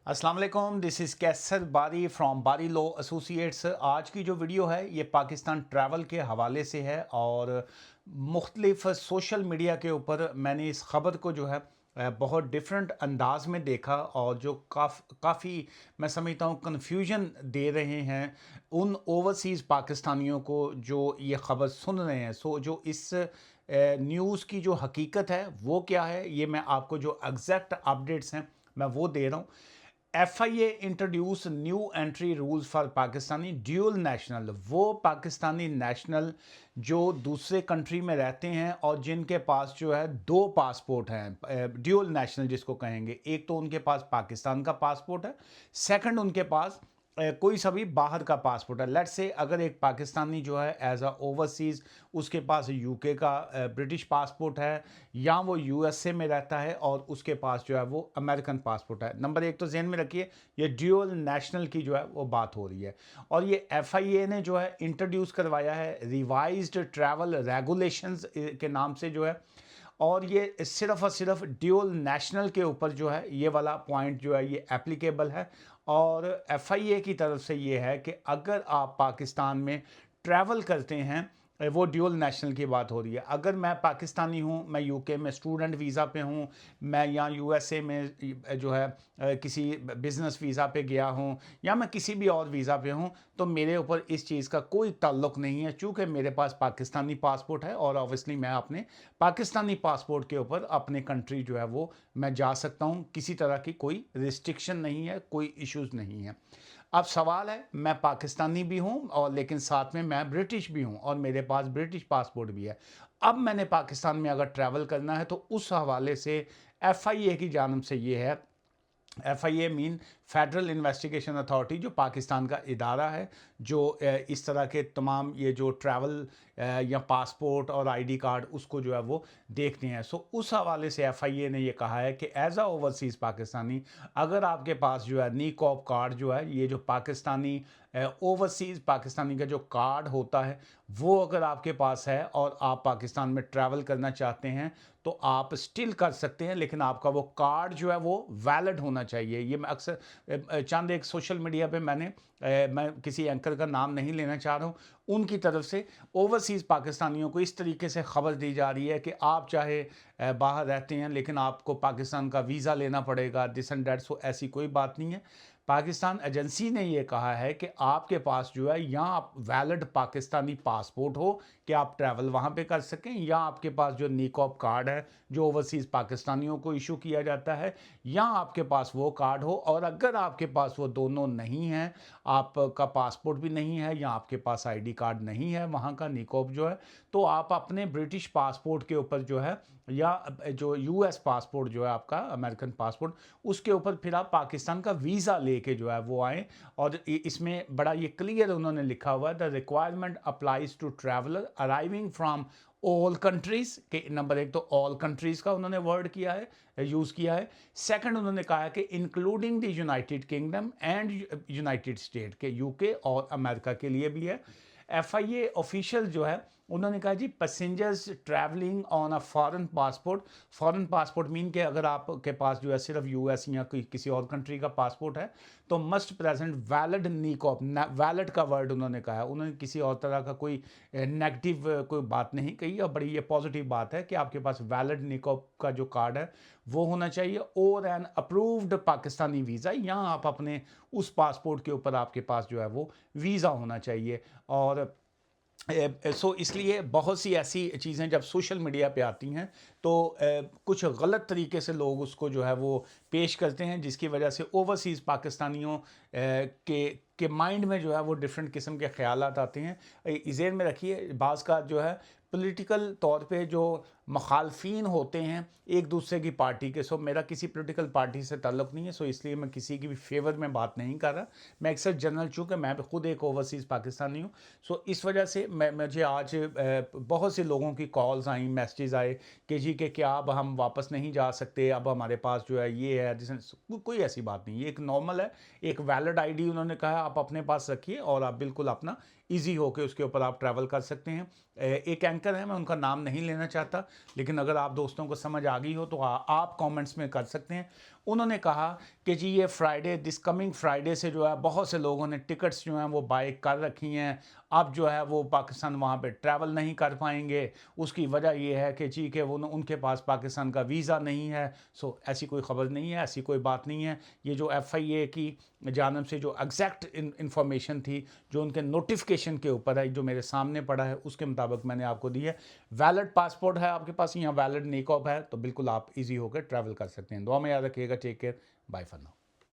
अस्सलाम वालेकुम, this is कैसर बारी फ्रॉम बारी लॉ एसोसिएट्स। आज की जो वीडियो है ये पाकिस्तान ट्रैवल के हवाले से है और मुख्तलिफ सोशल मीडिया के ऊपर मैंने इस ख़बर को जो है बहुत डिफरेंट अंदाज में देखा और जो काफ़ी मैं समझता हूँ कन्फ्यूजन दे रहे हैं उन ओवरसीज़ पाकिस्तानियों को जो ये ख़बर सुन रहे हैं। सो जो इस न्यूज़ की जो हकीकत है वो क्या है, ये मैं आपको जो एग्जैक्ट अपडेट्स हैं मैं वो दे रहा हूँ। FIA introduce new entry rules for Pakistani dual national, वो पाकिस्तानी नेशनल जो दूसरे कंट्री में रहते हैं और जिनके पास जो है दो पासपोर्ट हैं, ड्यूल नेशनल जिसको कहेंगे। एक तो उनके पास पाकिस्तान का पासपोर्ट है, सेकंड उनके पास कोई सा भी बाहर का पासपोर्ट है। लेट्स से अगर एक पाकिस्तानी जो है एज अ ओवरसीज़ उसके पास यूके का ब्रिटिश पासपोर्ट है या वो यूएसए में रहता है और उसके पास जो है वो अमेरिकन पासपोर्ट है। नंबर एक तो जहन में रखिए, ये ड्यूअल नेशनल की जो है वो बात हो रही है। और ये FIA ने जो है इंट्रोड्यूस करवाया है रिवाइज्ड ट्रैवल रेगुलेशंस के नाम से जो है, और ये सिर्फ और सिर्फ ड्यूल नेशनल के ऊपर जो है ये वाला पॉइंट जो है ये एप्लीकेबल है। और FIA की तरफ से ये है कि अगर आप पाकिस्तान में ट्रैवल करते हैं, वो ड्यूल नेशनल की बात हो रही है। अगर मैं पाकिस्तानी हूँ, मैं यूके में स्टूडेंट वीज़ा पे हूँ, मैं यहाँ यूएसए में जो है किसी बिज़नेस वीज़ा पे गया हूँ या मैं किसी भी और वीज़ा पे हूँ, तो मेरे ऊपर इस चीज़ का कोई ताल्लुक़ नहीं है चूँकि मेरे पास पाकिस्तानी पासपोर्ट है और ऑब्वियसली मैं अपने पाकिस्तानी पासपोर्ट के ऊपर अपने कंट्री जो है वो मैं जा सकता हूँ। किसी तरह की कोई रिस्ट्रिक्शन नहीं है, कोई इश्यूज़ नहीं है। अब सवाल है, मैं पाकिस्तानी भी हूँ और लेकिन साथ में मैं ब्रिटिश भी हूँ और मेरे पास ब्रिटिश पासपोर्ट भी है। अब मैंने पाकिस्तान में अगर ट्रैवल करना है तो उस हवाले से FIA की जानिब से ये है, FIA mean federal investigation authority, जो पाकिस्तान का इदारा है जो इस तरह के तमाम ये जो ट्रैवल या पासपोर्ट और ID कार्ड उसको जो है वो देखते हैं। सो उस हवाले से FIA ने ये कहा है कि एज अ ओवरसीज़ पाकिस्तानी अगर आपके पास जो है नीकॉप कार्ड जो है, ये जो पाकिस्तानी ओवरसीज़ पाकिस्तानी का जो कार्ड होता है वो अगर आपके पास है और आप पाकिस्तान में ट्रैवल करना चाहते हैं तो आप स्टिल कर सकते हैं, लेकिन आपका वो कार्ड जो है वो वैलिड होना चाहिए। ये मैं अक्सर चंद एक सोशल मीडिया पे मैं किसी एंकर का नाम नहीं लेना चाह रहा हूँ, उनकी तरफ से ओवरसीज़ पाकिस्तानियों को इस तरीके से ख़बर दी जा रही है कि आप चाहे बाहर रहते हैं लेकिन आपको पाकिस्तान का वीज़ा लेना पड़ेगा, दिस एंड दैट। सो ऐसी कोई बात नहीं है। पाकिस्तान एजेंसी ने ये कहा है कि आपके पास जो है या आप वैलिड पाकिस्तानी पासपोर्ट हो कि आप ट्रैवल वहाँ पे कर सकें, या आपके पास जो नीकॉप कार्ड है जो ओवरसीज़ पाकिस्तानियों को इशू किया जाता है, या आपके पास वो कार्ड हो। और अगर आपके पास वो दोनों नहीं हैं, आपका पासपोर्ट भी नहीं है या आपके पास ID कार्ड नहीं है वहाँ का नीकॉप जो है, तो आप अपने ब्रिटिश पासपोर्ट के ऊपर जो है या जो US पासपोर्ट जो है आपका अमेरिकन पासपोर्ट, उसके ऊपर फिर आप पाकिस्तान का वीज़ा लेके जो है वो आएँ। और इसमें बड़ा ये क्लियर उन्होंने लिखा हुआ है, the requirement applies to traveller arriving from all countries के। नंबर एक तो ऑल कंट्रीज़ का उन्होंने वर्ड किया है, यूज़ किया है। सेकंड उन्होंने कहा है कि including the United kingdom and United state के, यूके और अमेरिका के लिए भी है। FIA ऑफिशियल जो है उन्होंने कहा जी passengers travelling on a foreign passport mean के अगर आपके पास जो है सिर्फ US या किसी और कंट्री का पासपोर्ट है तो मस्ट प्रेजेंट वैलिड नीकॉप। वैलिड का वर्ड उन्होंने कहा है, उन्होंने किसी और तरह का कोई नेगेटिव कोई बात नहीं कही और बड़ी ये पॉजिटिव बात है कि आपके पास वैलिड नीकॉप का जो कार्ड है वो होना चाहिए और एन अप्रूव्ड पाकिस्तानी वीज़ा, या आप अपने उस पासपोर्ट के ऊपर आपके पास जो है वो वीज़ा होना चाहिए। और सो इसलिए बहुत सी ऐसी चीज़ें जब सोशल मीडिया पे आती हैं तो कुछ गलत तरीके से लोग उसको जो है वो पेश करते हैं, जिसकी वजह से ओवरसीज़ पाकिस्तानियों के माइंड में जो है वो डिफरेंट किस्म के ख्यालात आते हैं। ज़हन में रखिए, बाज़ का जो है पॉलिटिकल तौर पे जो मुखालफीन होते हैं एक दूसरे की पार्टी के, सो मेरा किसी पॉलिटिकल पार्टी से ताल्लुक़ नहीं है, सो इसलिए मैं किसी की भी फेवर में बात नहीं कर रहा। मैं अक्सर जनरल, चूँकि मैं खुद एक ओवरसीज़ पाकिस्तानी हूँ, सो इस वजह से मुझे आज बहुत से लोगों की कॉल्स आई, मैसेजेस आए कि जी कि क्या अब हम वापस नहीं जा सकते, अब हमारे पास जो है ये है, जिसमें कोई ऐसी बात नहीं है। एक नॉर्मल है, एक वैलिड ID उन्होंने कहा आप अपने पास रखिए और आप बिल्कुल अपना ईजी होके उसके ऊपर आप ट्रैवल कर सकते हैं। एक एंकर है, मैं उनका नाम नहीं लेना चाहता, लेकिन अगर आप दोस्तों को समझ आ गई हो तो आप कमेंट्स में कर सकते हैं। उन्होंने कहा कि जी ये फ्राइडे, दिस कमिंग फ्राइडे से जो है बहुत से लोगों ने टिकट्स जो हैं वो बाय कर रखी हैं। अब जो है वो पाकिस्तान वहाँ पे ट्रैवल नहीं कर पाएंगे। उसकी वजह ये है कि जी कि वो उनके पास पाकिस्तान का वीज़ा नहीं है। सो ऐसी कोई ख़बर नहीं है, ऐसी कोई बात नहीं है। ये जो FIA की जानब से जो एग्जैक्ट इंफॉर्मेशन थी, जो उनके नोटिफिकेशन के ऊपर है, जो मेरे सामने पड़ा है, उसके मुताबिक मैंने आपको दी है। वैलिड पासपोर्ट है आपके पास या वैलिड नेकॉप है तो बिल्कुल आप इजी होकर ट्रैवल कर सकते हैं। दुआ में याद रखिएगा। Take care, bye for now.